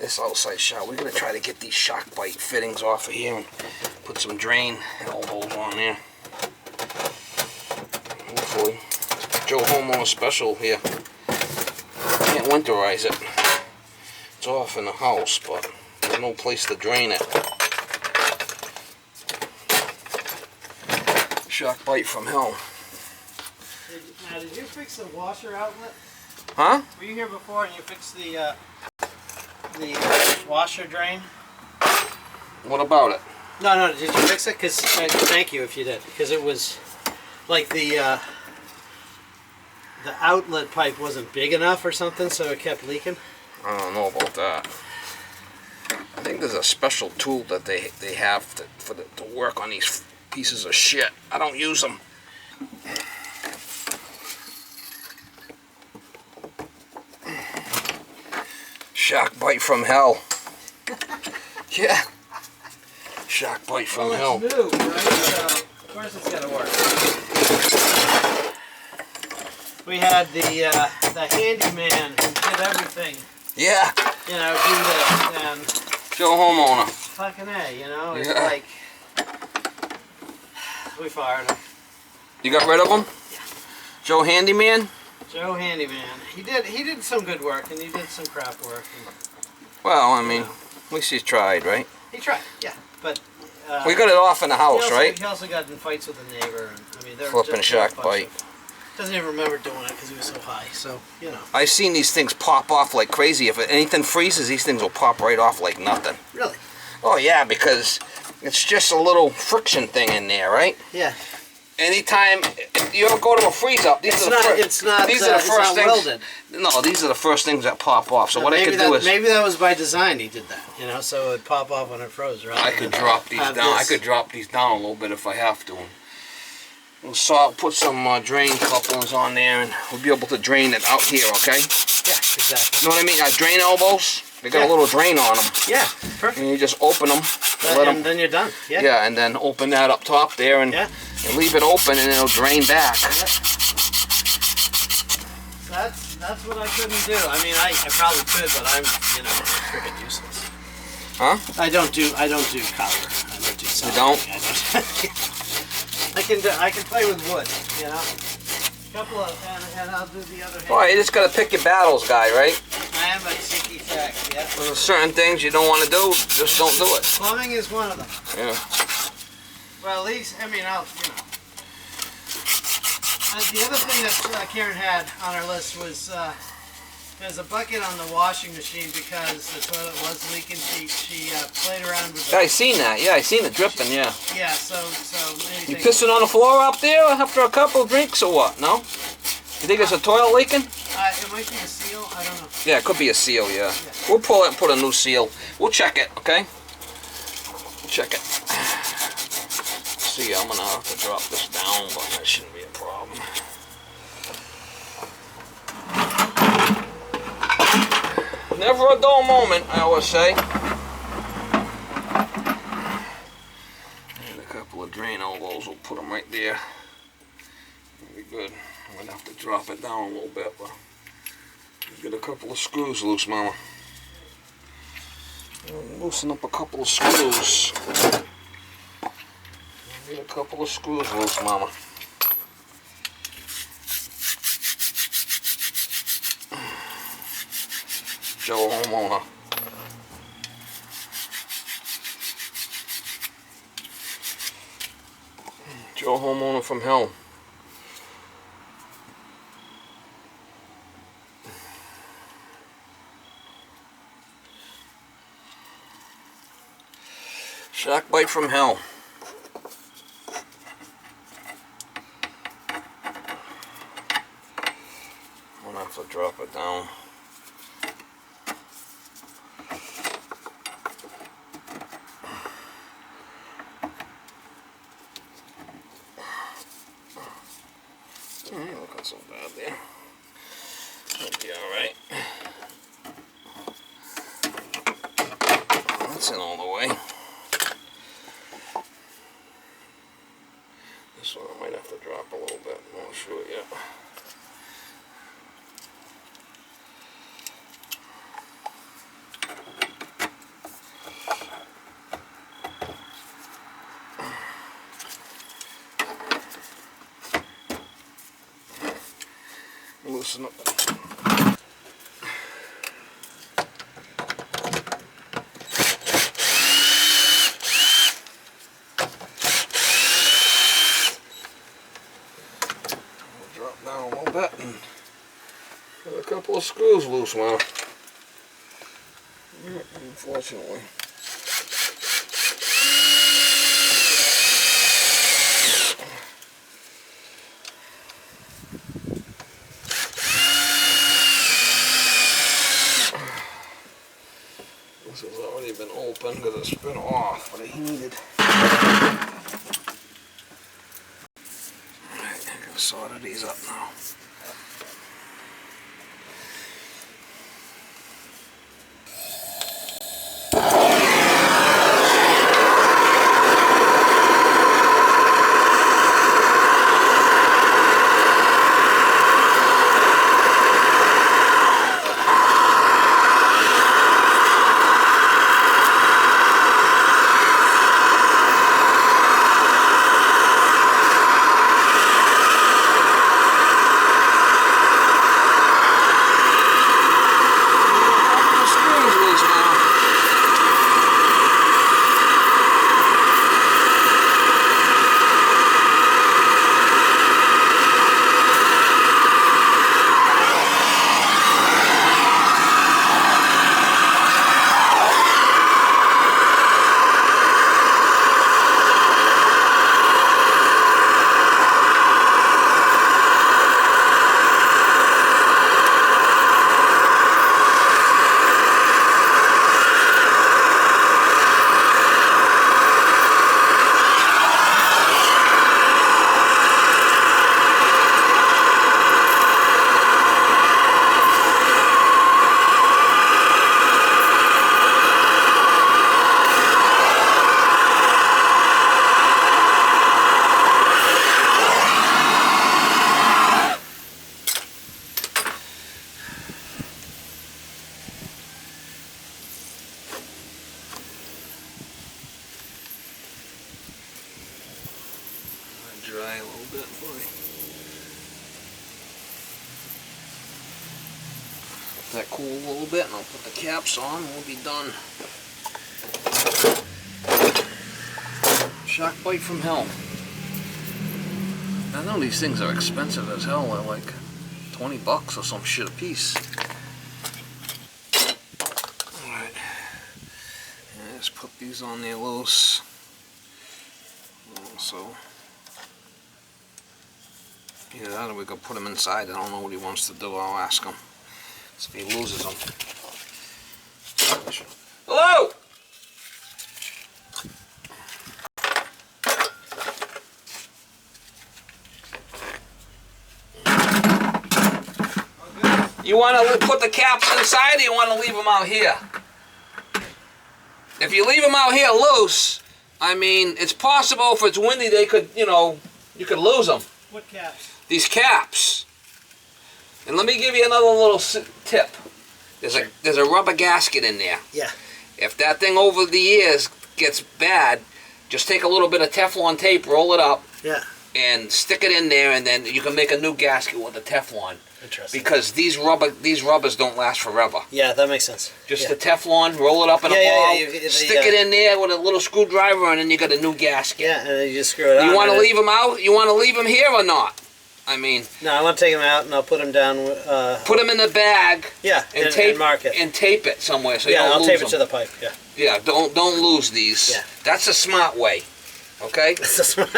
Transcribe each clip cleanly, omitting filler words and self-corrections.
this outside shower. We're going to try to get these SharkBite fittings off of here and put some drain elbows on there. Hopefully. Joe Homeowner special here. Can't winterize it. It's off in the house, but there's no place to drain it. SharkBite from hell. Now, did you fix the washer outlet? Huh? Were you here before and you fixed the washer drain? What about it? No, did you fix it? Cause thank you if you did, because it was like the outlet pipe wasn't big enough or something, so it kept leaking. I don't know about that. I think there's a special tool that they have to work on these pieces of shit. I don't use them. SharkBite from hell. Yeah. SharkBite from hell. Well, it's new, right? So, of course it's gonna work. We had the handyman who did everything. Yeah. You know, do this and Joe Homeowner. fucking A, you know? It's Yeah. like we fired him. You got rid of him? Yeah. Joe Handyman? Joe Handyman. He did some good work and he did some crap work. And, Well, I mean, at least he's tried, right? he tried, yeah. But We got it off in the house, right? He also got in fights with a neighbor. And, I mean, they're Flipping SharkBite. Doesn't even remember doing it because he was so high. So, you know. I've seen these things pop off like crazy. If anything freezes, these things will pop right off like nothing. Really? Oh, yeah, because it's just a little friction thing in there, right? Yeah. Anytime you ever go to a freeze up, these are the first things. Welded. No, these are the first things that pop off. So what I could do is maybe that was by design. He did that, you know, so it'd pop off when it froze. Right? I could drop these down. I could drop these down a little bit if I have to. We'll put some drain couplings on there, and we'll be able to drain it out here. Okay? Yeah, exactly. You know what I mean? Drain elbows. They got a little drain on them. Yeah, perfect. And you just open them. And then you're done. Yeah. Yeah, and then open that up top there, and leave it open, and it'll drain back. Yeah. That's what I couldn't do. I mean, I probably could, but I'm freaking useless. Huh? I don't do copper. I don't do something. You don't? I can play with wood, you know. Couple of and I'll do the other hand. Well, you just gotta pick your battles, guy, right? I am a sticky sack, yeah. There's certain things you don't want to do, just don't do it. Plumbing is one of them. Yeah. Well, at least, I mean, the other thing that Karen had on her list was there's a bucket on the washing machine because the toilet was leaking. She played around with it. Yeah, I seen that. Yeah, I seen it dripping. Yeah. Yeah. So maybe You pissing on the floor up there after a couple of drinks or what? No. You think it's a toilet leaking? It might be a seal. I don't know. Yeah, it could be a seal. Yeah. We'll pull it and put a new seal. We'll check it. Okay. We'll check it. See, I'm gonna have to drop this down, but that shouldn't be a problem. Never a dull moment, I always say. And a couple of drain elbows, we'll put them right there. That'll be good. I'm gonna have to drop it down a little bit, but get a couple of screws loose, Mama. Loosen up a couple of screws. Get a couple of screws loose, Mama. Joe Homeowner. Joe Homeowner from hell. SharkBite from hell. I'm gonna have to drop it down. Ain't looking so bad there. That'll be alright. That's in all the way. This one I might have to drop a little bit. I'm not sure yet. loosen up. Drop down a little bit and get a couple of screws loose now. Unfortunately. This has already been open because it's been off, but he needed. Alright, I'm going to solder these up now. Dry a little bit, boy. Let that cool a little bit and I'll put the caps on and we'll be done. SharkBite from hell. I know these things are expensive as hell. They're like 20 bucks or some shit a piece. Alright. Let's put these on there loose. So either that or we could put them inside. I don't know what he wants to do. I'll ask him. See if he loses them. Hello! You want to put the caps inside or you want to leave them out here? If you leave them out here loose, I mean, it's possible if it's windy they could, you know, you could lose them. What caps? These caps. And let me give you another little tip. There's a rubber gasket in there. Yeah. If that thing over the years gets bad, just take a little bit of Teflon tape, roll it up, Yeah. and stick it in there, and then you can make a new gasket with the Teflon. Interesting. Because these rubbers don't last forever. Yeah, that makes sense. Just the Teflon, roll it up in a ball, stick it in there with a little screwdriver, and then you got a new gasket. Yeah, and then you just screw it on. You want to leave them out? You want to leave them here or not? I mean... No, I want to take them out and I'll put them down... put them in the bag. Yeah, and mark it. And tape it somewhere so you don't I'll lose tape them. it to the pipe, yeah. Yeah, don't lose these. Yeah. That's a smart way. Okay? That's a smart...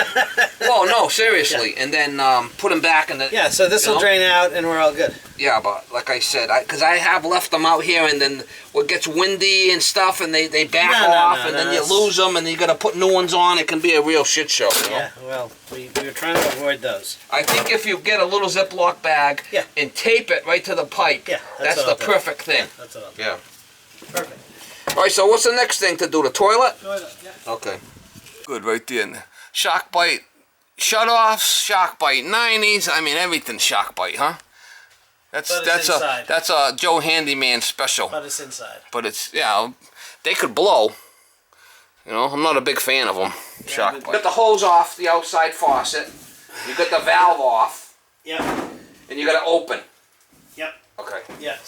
Well, no, seriously. Yeah. And then put them back in the... Yeah, so this will drain out and we're all good. Yeah, but like I said, because I have left them out here and then it gets windy and stuff and they back off and then you lose them and you got to put new ones on. It can be a real shit show. You know? Yeah, well, we were trying to avoid those. I think if you get a little Ziploc bag and tape it right to the pipe, that's the perfect thing. Yeah, that's what I'll do. Yeah. Perfect. All right, so what's the next thing to do? The toilet? Toilet, yeah. Okay. Good, right there. SharkBite shutoffs, SharkBite 90s. I mean, everything's SharkBite, huh? That's a Joe Handyman special. But it's inside. But it's they could blow. You know, I'm not a big fan of them. Yeah, SharkBite. You got the hose off the outside faucet. You got the valve off. Yep. And you got to open. Okay. Yeah.